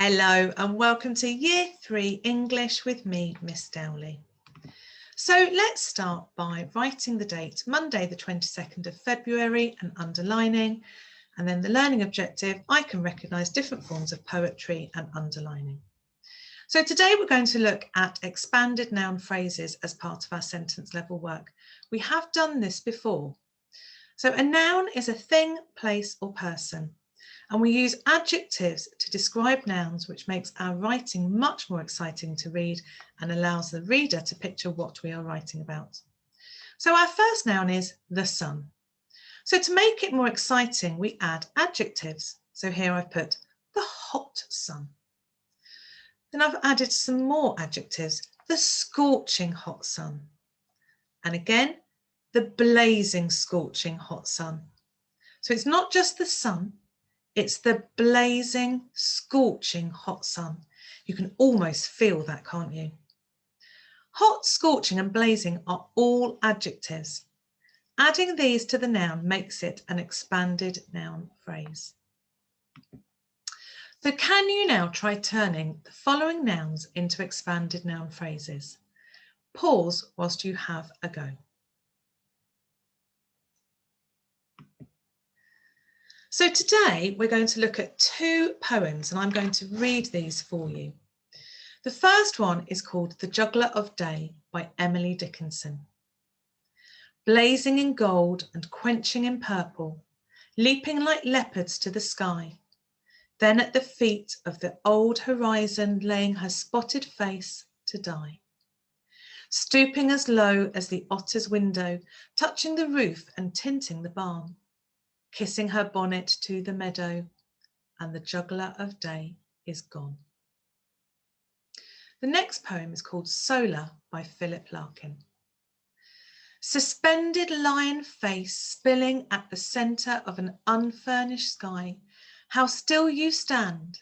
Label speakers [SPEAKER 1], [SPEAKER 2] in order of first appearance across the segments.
[SPEAKER 1] Hello and welcome to Year 3 English with me, Miss Dowley. So let's start by writing the date, Monday the 22nd of February, and underlining, and then the learning objective, I can recognise different forms of poetry and underlining. So today we're going to look at expanded noun phrases as part of our sentence level work. We have done this before. So a noun is a thing, place or person. And we use adjectives to describe nouns, which makes our writing much more exciting to read and allows the reader to picture what we are writing about. So our first noun is the sun. So to make it more exciting, we add adjectives. So here I've put the hot sun. Then I've added some more adjectives, the scorching hot sun. And again, the blazing scorching hot sun. So it's not just the sun, it's the blazing, scorching hot sun. You can almost feel that, can't you? Hot, scorching and blazing are all adjectives. Adding these to the noun makes it an expanded noun phrase. So can you now try turning the following nouns into expanded noun phrases? Pause whilst you have a go. So today we're going to look at two poems and I'm going to read these for you. The first one is called The Juggler of Day by Emily Dickinson. Blazing in gold and quenching in purple, leaping like leopards to the sky, then at the feet of the old horizon laying her spotted face to die. Stooping as low as the otter's window, touching the roof and tinting the barn, kissing her bonnet to the meadow, and the juggler of day is gone. The next poem is called Solar by Philip Larkin. Suspended lion face spilling at the centre of an unfurnished sky, how still you stand,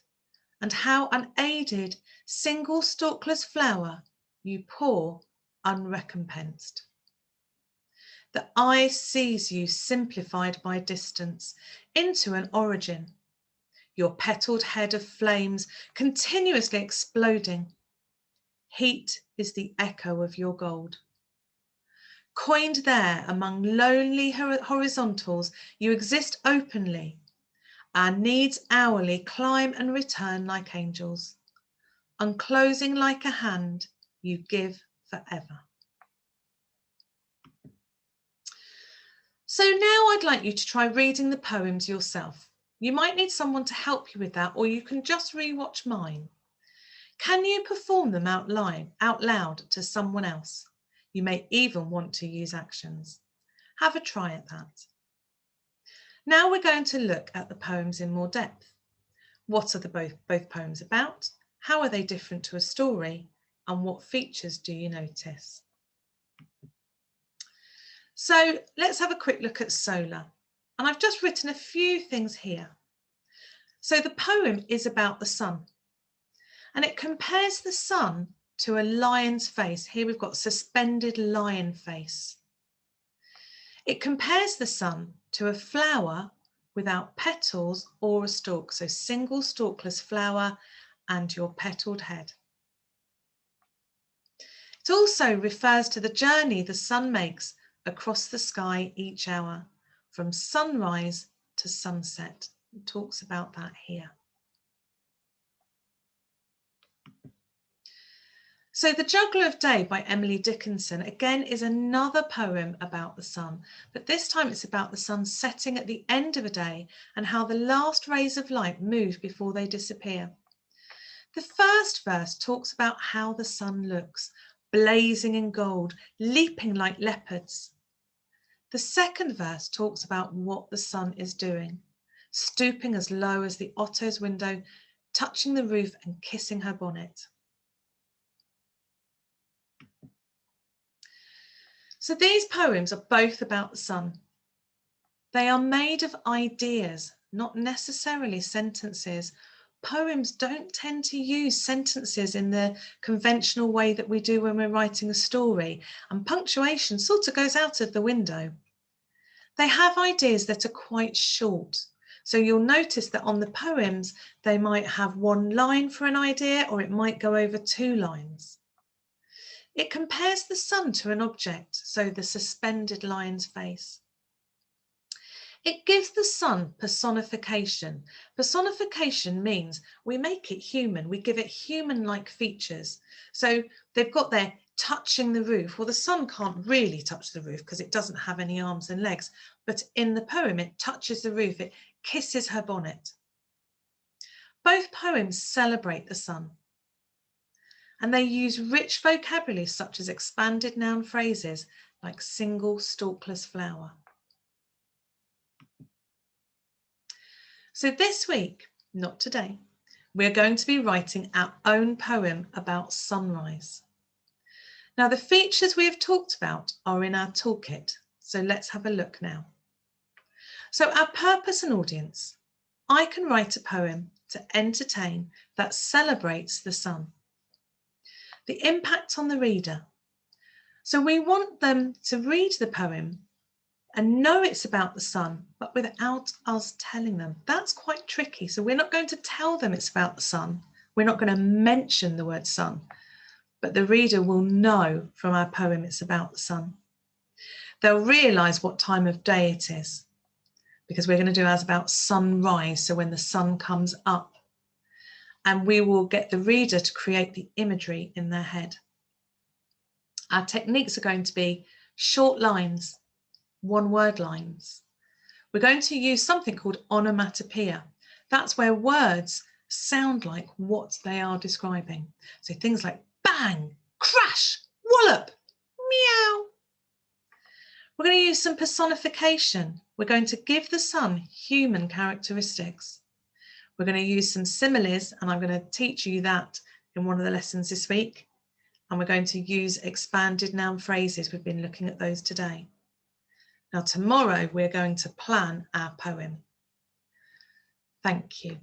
[SPEAKER 1] and how unaided, single stalkless flower you pour unrecompensed. The eye sees you simplified by distance into an origin, your petalled head of flames continuously exploding. Heat is the echo of your gold. Coined there among lonely horizontals, you exist openly. Our needs hourly climb and return like angels. Unclosing like a hand, you give forever. So now I'd like you to try reading the poems yourself. You might need someone to help you with that, or you can just rewatch mine. Can you perform them out loud to someone else? You may even want to use actions. Have a try at that. Now we're going to look at the poems in more depth. What are both poems about? How are they different to a story? And what features do you notice? So let's have a quick look at Solar. And I've just written a few things here. So the poem is about the sun. And it compares the sun to a lion's face. Here we've got suspended lion face. It compares the sun to a flower without petals or a stalk. So single stalkless flower and your petalled head. It also refers to the journey the sun makes across the sky each hour, from sunrise to sunset. It talks about that here. So The Juggler of Day by Emily Dickinson, again, is another poem about the sun, but this time it's about the sun setting at the end of a day and how the last rays of light move before they disappear. The first verse talks about how the sun looks, blazing in gold, leaping like leopards. The second verse talks about what the sun is doing, stooping as low as the otter's window, touching the roof and kissing her bonnet. So these poems are both about the sun. They are made of ideas, not necessarily sentences. Poems don't tend to use sentences in the conventional way that we do when we're writing a story, and punctuation sort of goes out of the window. They have ideas that are quite short, So you'll notice that on the poems, they might have one line for an idea, or it might go over 2 lines. It compares the sun to an object, so the suspended lion's face. It gives the sun personification. Personification means we make it human, we give it human-like features. So they've got there touching the roof. Well, the sun can't really touch the roof because it doesn't have any arms and legs, but in the poem it touches the roof, it kisses her bonnet. Both poems celebrate the sun, and they use rich vocabulary such as expanded noun phrases like single stalkless flower. So this week, not today, we're going to be writing our own poem about sunrise. Now, the features we have talked about are in our toolkit, so let's have a look now. So our purpose and audience. I can write a poem to entertain that celebrates the sun. The impact on the reader. So we want them to read the poem and know it's about the sun, but without us telling them. That's quite tricky. So we're not going to tell them it's about the sun. We're not going to mention the word sun, but the reader will know from our poem it's about the sun. They'll realise what time of day it is, because we're going to do ours about sunrise, so when the sun comes up. And we will get the reader to create the imagery in their head. Our techniques are going to be short lines, one-word lines. We're going to use something called onomatopoeia. That's where words sound like what they are describing. So things like bang, crash, wallop, meow. We're going to use some personification. We're going to give the sun human characteristics. We're going to use some similes, and I'm going to teach you that in one of the lessons this week. And we're going to use expanded noun phrases. We've been looking at those today. Now, tomorrow, we're going to plan our poem. Thank you.